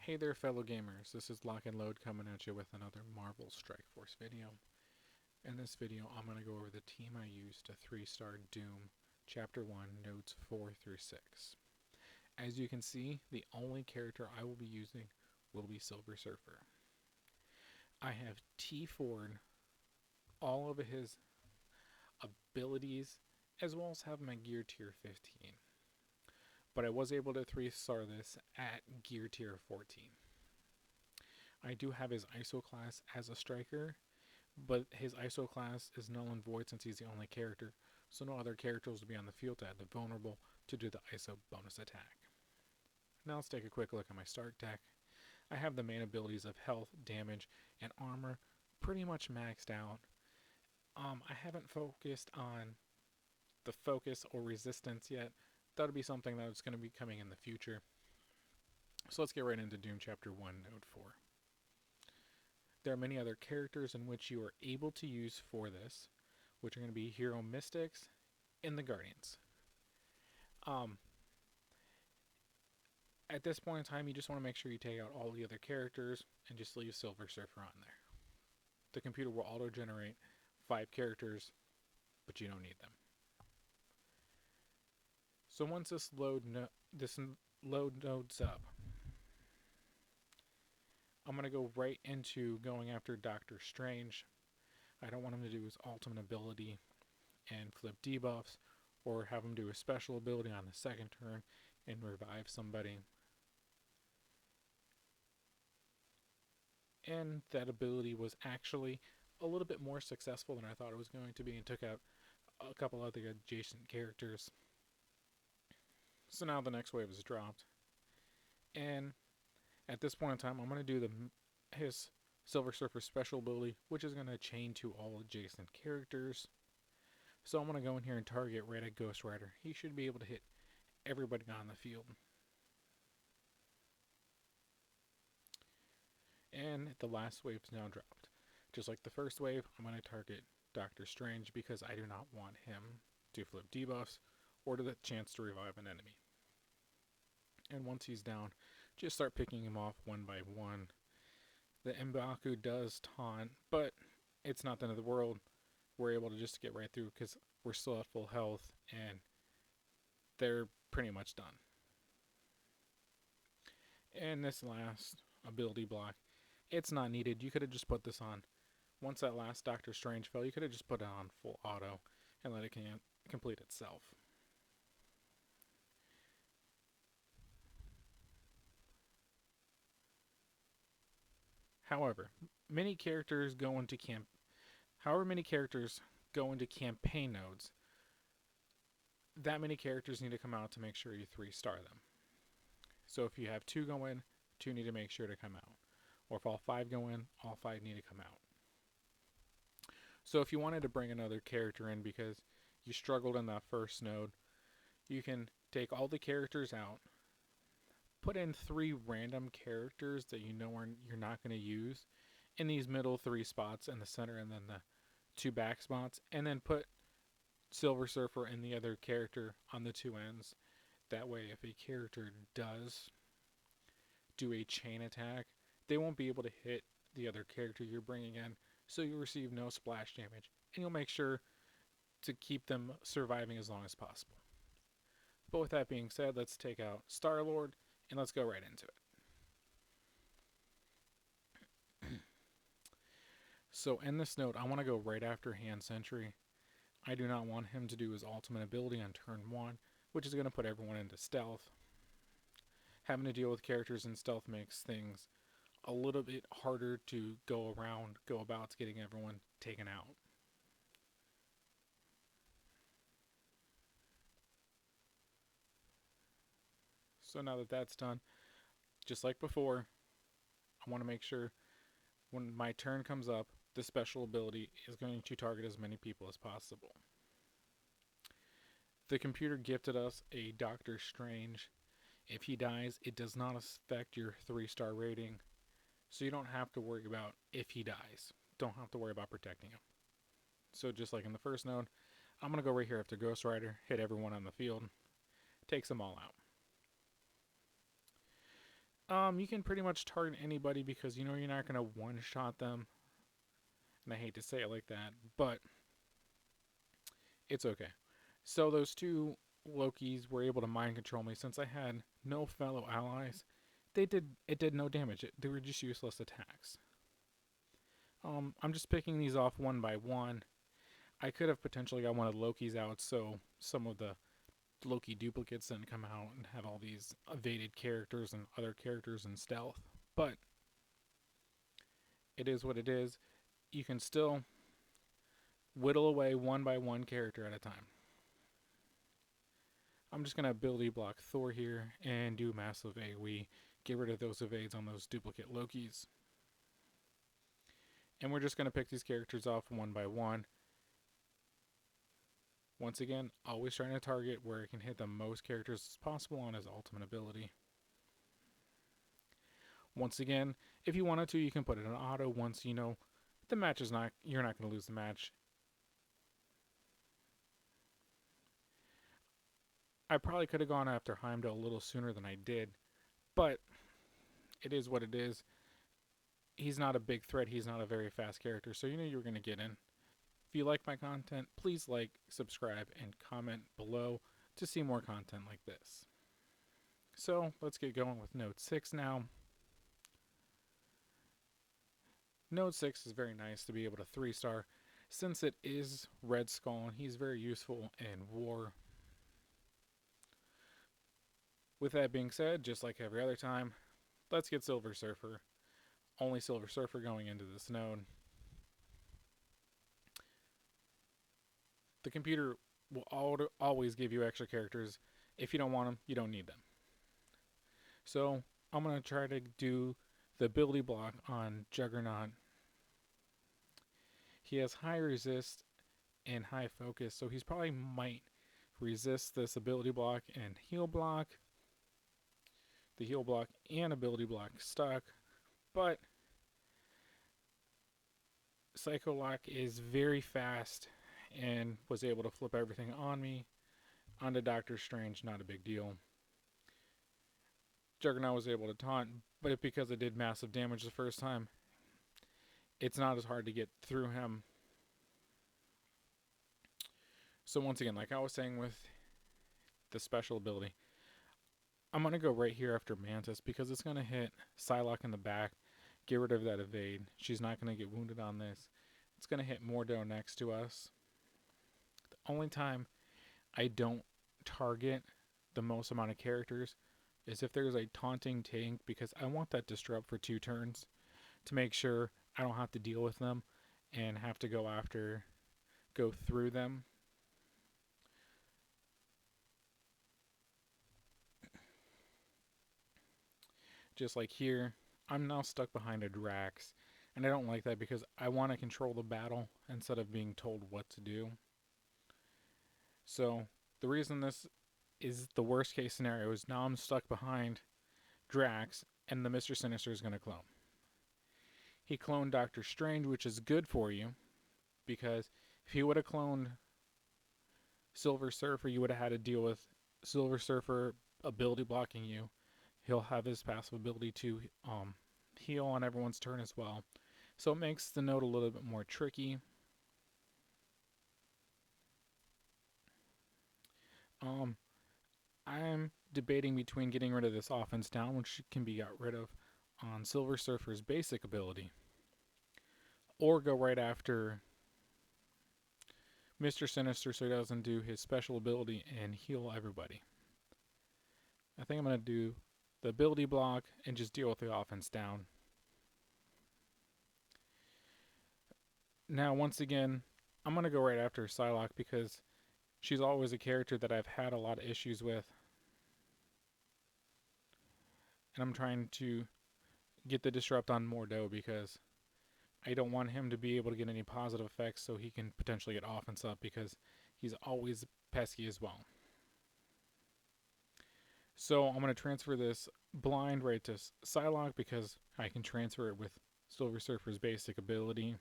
Hey there fellow gamers, this is Lock and Load coming at you with another Marvel Strike Force video. In this video I'm going to go over the team I used to 3-star Doom Chapter 1 Nodes 4 through 6. As you can see, the only character I will be using will be Silver Surfer. I have T Ford, all of his abilities, as well as have my gear tier 15. But I was able to 3-star this at gear tier 14. I do have his ISO class as a striker, but his ISO class is null and void since he's the only character, so no other characters will be on the field to add the vulnerable to do the ISO bonus attack. Now let's take a quick look at my start deck. I have the main abilities of health, damage, and armor pretty much maxed out. I haven't focused on the focus or resistance yet. That'll be something that's going to be coming in the future. So let's get right into Doom Chapter 1, Node 4. There are many other characters in which you are able to use for this, which are going to be Hero Mystics and the Guardians. At this point in time, you just want to make sure you take out all the other characters and just leave Silver Surfer on there. The computer will auto-generate 5 characters, but you don't need them. So once this load loads up, I'm going to go right into going after Doctor Strange. I don't want him to do his ultimate ability and flip debuffs, or have him do a special ability on the second turn and revive somebody. And that ability was actually a little bit more successful than I thought it was going to be, and took out a couple other adjacent characters. So now the next wave is dropped, and at this point in time I'm going to do his Silver Surfer special ability, which is going to chain to all adjacent characters. So I'm going to go in here and target right at Ghost Rider. He should be able to hit everybody on the field. And the last wave is now dropped. Just like the first wave, I'm going to target Doctor Strange because I do not want him to flip debuffs or to the chance to revive an enemy. And once he's down, just start picking him off one by one. The M'Baku does taunt, but it's not the end of the world. We're able to just get right through because we're still at full health and they're pretty much done. And this last ability block, it's not needed. You could have just put this on. Once that last Doctor Strange fell, you could have just put it on full auto and let it complete itself. However, many characters go into campaign nodes, that many characters need to come out to make sure you 3-star them. So if you have 2 go in, 2 need to make sure to come out. Or if all 5 go in, all 5 need to come out. So if you wanted to bring another character in because you struggled in that first node, you can take all the characters out, put in 3 random characters that you know you're not going to use in these middle 3 spots in the center, and then the 2 back spots, and then put Silver Surfer and the other character on the 2 ends. That way if a character does do a chain attack, they won't be able to hit the other character you're bringing in, so you receive no splash damage, and you'll make sure to keep them surviving as long as possible. But with that being said, let's take out Star-Lord and let's go right into it. So in this node, I want to go right after Hand Sentry. I do not want him to do his ultimate ability on turn 1, which is going to put everyone into stealth. Having to deal with characters in stealth makes things a little bit harder to go about getting everyone taken out. So now that that's done, just like before, I want to make sure when my turn comes up, the special ability is going to target as many people as possible. The computer gifted us a Doctor Strange. If he dies, it does not affect your 3-star rating, so you don't have to worry about if he dies. Don't have to worry about protecting him. So just like in the first node, I'm going to go right here after Ghost Rider, hit everyone on the field, takes them all out. You can pretty much target anybody because you know you're not gonna one-shot them. And I hate to say it like that, but it's okay. So those two Lokis were able to mind control me since I had no fellow allies. It did no damage. They were just useless attacks. I'm just picking these off one by one. I could have potentially got one of Loki's out, so some of the Loki duplicates didn't come out and have all these evaded characters and other characters in stealth. But it is what it is. You can still whittle away one by one character at a time. I'm just going to ability block Thor here and do massive AoE. Get rid of those evades on those duplicate Lokis. And we're just going to pick these characters off one by one. Once again, always trying to target where it can hit the most characters as possible on his ultimate ability. Once again, if you wanted to, you can put it in auto once you know the match is not, you're not going to lose the match. I probably could have gone after Heimdall a little sooner than I did, but it is what it is. He's not a big threat. He's not a very fast character, so you know you're going to get in. If you like my content, please like, subscribe, and comment below to see more content like this. So let's get going with Node 6 now. Node 6 is very nice to be able to 3-star since it is Red Skull and he's very useful in war. With that being said, just like every other time, let's get Silver Surfer. Only Silver Surfer going into this node. The computer will always give you extra characters. If you don't want them, you don't need them. So I'm going to try to do the ability block on Juggernaut. He has high resist and high focus, so he's probably might resist this ability block and heal block. The heal block and ability block stuck, but Psycho Lock is very fast and was able to flip everything on me. Onto Doctor Strange, not a big deal. Juggernaut was able to taunt, but because it did massive damage the first time, it's not as hard to get through him. So once again, like I was saying with the special ability, I'm going to go right here after Mantis because it's going to hit Psylocke in the back, get rid of that evade. She's not going to get wounded on this. It's going to hit Mordo next to us. The only time I don't target the most amount of characters is if there's a taunting tank because I want that disrupt for 2 turns to make sure I don't have to deal with them and have to go through them. Just like here, I'm now stuck behind a Drax, and I don't like that because I want to control the battle instead of being told what to do. So the reason this is the worst case scenario is now I'm stuck behind Drax, and the Mr. Sinister is going to clone. He cloned Doctor Strange, which is good for you, because if he would have cloned Silver Surfer, you would have had to deal with Silver Surfer ability blocking you. He'll have his passive ability to heal on everyone's turn as well. So it makes the node a little bit more tricky. I'm debating between getting rid of this offense down, which can be got rid of on Silver Surfer's basic ability, or go right after Mr. Sinister so he doesn't do his special ability and heal everybody. I think I'm going to do the ability block and just deal with the offense down. Now, once again, I'm going to go right after Psylocke because she's always a character that I've had a lot of issues with. And I'm trying to get the disrupt on Mordo because I don't want him to be able to get any positive effects so he can potentially get offense up because he's always pesky as well. So I'm going to transfer this blind right to Psylocke because I can transfer it with Silver Surfer's basic ability.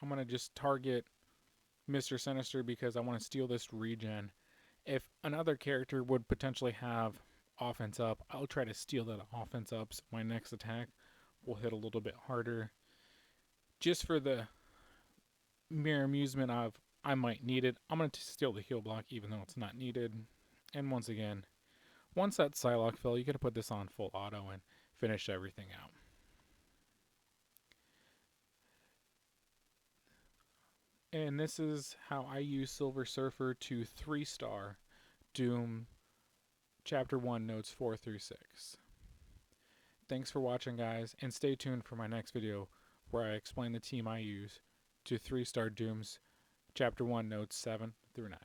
I'm going to just target Mr. Sinister because I want to steal this regen. If another character would potentially have offense up, I'll try to steal that offense up so my next attack will hit a little bit harder. Just for the mere amusement of I might need it, I'm going to steal the heal block even though it's not needed. And once again, once that Psylocke fell, you got to put this on full auto and finish everything out. And this is how I use Silver Surfer to 3-star Doom Chapter 1 Notes 4 through 6. Thanks for watching, guys, and stay tuned for my next video where I explain the team I use to 3-star Doom's Chapter 1 Notes 7 through 9.